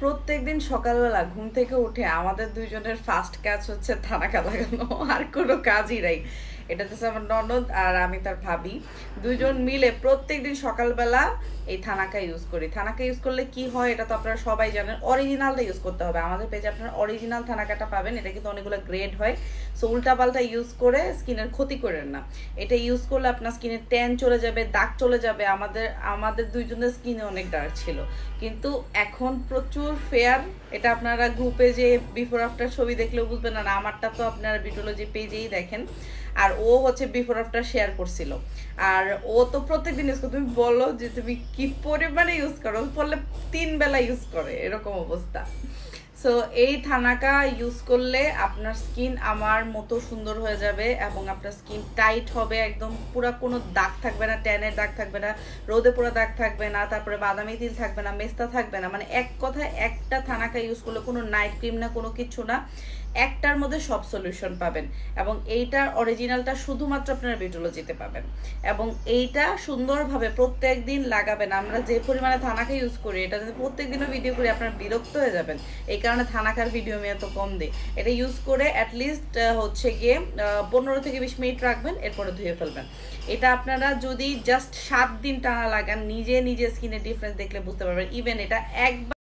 প্রত্যেকদিন সকালবেলা ঘুম থেকে উঠে আমাদের দুইজনের ফার্স্ট কাজ হচ্ছে থানাকা লাগানো, আর কোনো কাজই নাই। এটা হচ্ছে আমার ননদ আর আমি তার ভাবি, দুইজন মিলে প্রত্যেকদিন সকালবেলা এই থানাকা ইউজ করি। থানাকা ইউজ করলে কি হয় এটা তো আপনারা সবাই জানেন, অরিজিনালটা ইউজ করতে হবে। আমাদের পেজে আপনারা অরিজিনাল থানাকাটা পাবেন, এটা কিন্তু অনেকগুলো গ্রেড হয়। সো উল্টাপাল্টা ইউজ করে স্কিনের ক্ষতি করেন না। এটা ইউজ করলে আপনার স্কিনের ট্যান চলে যাবে, দাগ চলে যাবে। আমাদের দুইজনের স্কিনে অনেক ডার্ক ছিল, কিন্তু এখন প্রচুর ফেয়ার। এটা আপনারা গ্রুপে যে বিফোর আফটার ছবি দেখলেও বুঝবেন না, আমারটা তো আপনারা বিটোলজি পেজেই দেখেন। আর ও হচ্ছে বিফোর আফটার শেয়ার করছিল, আর ও তো প্রত্যেকদিন ইউজ করে। তুমি বলো যে তুমি কি পরিমাণে ইউজ করো, বললে 3 বেলা ইউজ করে, এরকম অবস্থা। সো এই থানাকা ইউজ করলে আপনার স্কিন আমার মতো সুন্দর হয়ে যাবে এবং আপনার স্কিন টাইট হবে একদম, পুরো কোনো দাগ থাকবে না, ট্যানের দাগ থাকবে না, রোদে পোড়া দাগ থাকবে না, তারপরে বাদামি তিল থাকবে না, মেস্তা থাকবে না। মানে এক কথায় একটা থানাকা ইউজ করলে কোনো নাইট ক্রিম না, কোনো কিছু না, একটার মধ্যে সব সলিউশন পাবেন। এবং এইটার অরিজিনালটা শুধুমাত্র আপনারা বিউটোলজিতে পাবেন। এবং এইটা সুন্দরভাবে প্রত্যেক দিন লাগাবেন। আমরা যে পরিমাণে থানাকা ইউজ করি, এটা যদি প্রত্যেক দিনও ভিডিও করি আপনারা বিরক্ত হয়ে যাবেন। এই কারণে থানাকার ভিডিও আমি এত কম দিই। এটা ইউজ করে অ্যাটলিস্ট হচ্ছে গিয়ে 15 থেকে 20 মিনিট রাখবেন, এরপরে ধুয়ে ফেলবেন। এটা আপনারা যদি জাস্ট 7 দিন টানা লাগান, নিজে নিজে স্কিনের ডিফারেন্স দেখলে বুঝতে পারবেন। ইভেন এটা একবার